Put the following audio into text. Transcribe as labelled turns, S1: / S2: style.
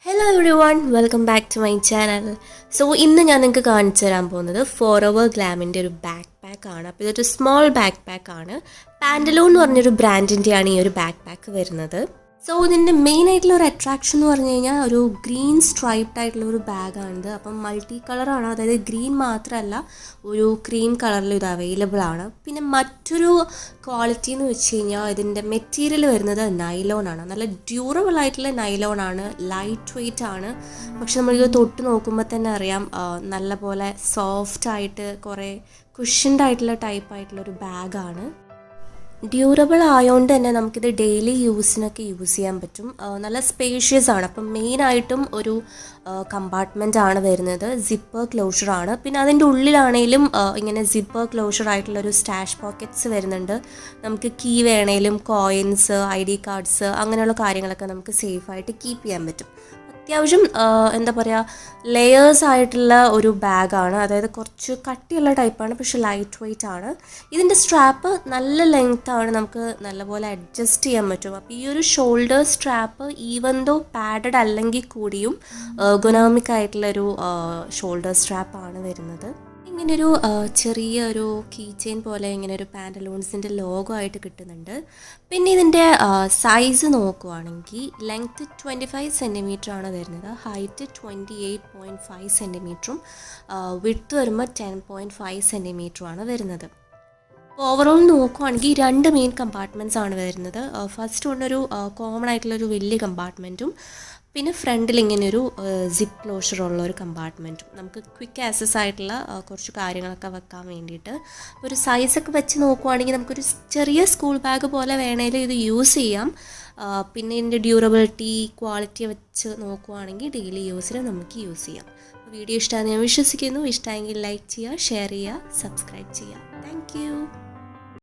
S1: Hello everyone, welcome back to my channel. So ഇന്ന് ഞാൻ നിങ്ങൾക്ക് കാണിച്ചു തരാൻ പോകുന്നത് ഫോറെവർ ഗ്ലാമിൻ്റെ ഒരു ബാക്ക് പാക്ക് ആണ്. അപ്പോൾ ഇതൊരു സ്മോൾ ബാക്ക് പാക്ക് ആണ്. പാൻറ്റലൂൺ എന്ന് പറഞ്ഞൊരു ബ്രാൻഡിൻ്റെയാണ് ഈ ഒരു ബാക്ക് പാക്ക് വരുന്നത്. സോ ഇതിൻ്റെ മെയിൻ ആയിട്ടുള്ള ഒരു അട്രാക്ഷൻ എന്ന് പറഞ്ഞു കഴിഞ്ഞാൽ ഒരു ഗ്രീൻ സ്ട്രൈപ്ഡ് ആയിട്ടുള്ള ഒരു ബാഗാണിത്. അപ്പം മൾട്ടി കളറാണ്, അതായത് ഗ്രീൻ മാത്രമല്ല ഒരു ക്രീം കളറിൽ ഇത് അവൈലബിൾ ആണ്. പിന്നെ മറ്റൊരു ക്വാളിറ്റി എന്ന് വെച്ച് കഴിഞ്ഞാൽ ഇതിൻ്റെ മെറ്റീരിയൽ വരുന്നത് നൈലോൺ ആണ്. നല്ല ഡ്യൂറബിൾ ആയിട്ടുള്ള നൈലോൺ ആണ്, ലൈറ്റ് വെയ്റ്റ് ആണ്. പക്ഷെ നമ്മളിത് തൊട്ട് നോക്കുമ്പോൾ തന്നെ അറിയാം നല്ല പോലെ സോഫ്റ്റ് ആയിട്ട് കുറേ കുഷ്യൻഡ് ആയിട്ടുള്ള ടൈപ്പ് ആയിട്ടുള്ള ഒരു ബാഗാണ്. ഡ്യൂറബിൾ ആയതുകൊണ്ട് തന്നെ നമുക്കിത് ഡെയിലി യൂസിനൊക്കെ യൂസ് ചെയ്യാൻ പറ്റും. നല്ല സ്പേഷ്യസ് ആണ്. അപ്പം മെയിനായിട്ടും ഒരു കമ്പാർട്ട്മെൻ്റ് ആണ് വരുന്നത്, സിപ്പർ ക്ലോഷറാണ്. പിന്നെ അതിൻ്റെ ഉള്ളിലാണെങ്കിലും ഇങ്ങനെ സിപ്പർ ക്ലോഷർ ആയിട്ടുള്ളൊരു സ്റ്റാഷ് പോക്കറ്റ്സ് വരുന്നുണ്ട്. നമുക്ക് കീ വേണേലും കോയിൻസ്, ID കാർഡ്സ് അങ്ങനെയുള്ള കാര്യങ്ങളൊക്കെ നമുക്ക് സേഫായിട്ട് കീപ്പ് ചെയ്യാൻ പറ്റും. അത്യാവശ്യം എന്താ പറയുക, ലെയേഴ്സ് ആയിട്ടുള്ള ഒരു ബാഗാണ്. അതായത് കുറച്ച് കട്ടിയുള്ള ടൈപ്പാണ്, പക്ഷെ ലൈറ്റ് വെയ്റ്റ് ആണ്. ഇതിൻ്റെ സ്ട്രാപ്പ് നല്ല ലെങ്ത്താണ്, നമുക്ക് നല്ലപോലെ അഡ്ജസ്റ്റ് ചെയ്യാൻ പറ്റും. അപ്പോൾ ഈ ഒരു shoulder strap even though padded അല്ലെങ്കിൽ കൂടിയും എർഗോണോമിക് ആയിട്ടുള്ളൊരു ഷോൾഡർ സ്ട്രാപ്പാണ് വരുന്നത്. ഇങ്ങനൊരു ചെറിയൊരു കീ ചെയിൻ പോലെ ഇങ്ങനെ ഒരു പാൻറ്റലൂൺസിൻ്റെ ലോഗോ ആയിട്ട് കിട്ടുന്നുണ്ട്. പിന്നെ ഇതിൻ്റെ സൈസ് നോക്കുവാണെങ്കിൽ ലെങ്ത്ത് 25 സെൻറ്റിമീറ്റർ ആണ് വരുന്നത്, ഹൈറ്റ് 28.5 സെൻറ്റിമീറ്ററും വിഡ്ത്ത് വരുമ്പോൾ 10.5 സെൻറ്റിമീറ്ററുമാണ് വരുന്നത്. ഓവറോൾ നോക്കുവാണെങ്കിൽ രണ്ട് മെയിൻ കമ്പാർട്ട്മെൻറ്റ്സ് ആണ് വരുന്നത്. ഫസ്റ്റ് കൊണ്ടൊരു കോമൺ ആയിട്ടുള്ളൊരു വലിയ കമ്പാർട്ട്മെൻറ്റും പിന്നെ ഫ്രണ്ടിൽ ഇങ്ങനെ ഒരു സിപ്പ് ക്ലോഷർ ഉള്ള ഒരു കമ്പാർട്ട്മെൻറ്റും. നമുക്ക് ക്വിക്ക് ആക്സസ് ആയിട്ടുള്ള കുറച്ച് കാര്യങ്ങളൊക്കെ വെക്കാൻ വേണ്ടിയിട്ട്. ഒരു സൈസൊക്കെ വെച്ച് നോക്കുവാണെങ്കിൽ നമുക്കൊരു ചെറിയ സ്കൂൾ ബാഗ് പോലെ വേണേലും ഇത് യൂസ് ചെയ്യാം. പിന്നെ ഇതിൻ്റെ ഡ്യൂറബിലിറ്റി, ക്വാളിറ്റി വെച്ച് നോക്കുവാണെങ്കിൽ ഡെയിലി യൂസിന് നമുക്ക് യൂസ് ചെയ്യാം. വീഡിയോ ഇഷ്ടമാണെന്ന് ഞാൻ വിശ്വസിക്കുന്നു. ഇഷ്ടമായെങ്കിൽ ലൈക്ക് ചെയ്യുക, ഷെയർ ചെയ്യുക, സബ്സ്ക്രൈബ് ചെയ്യുക. Thank you.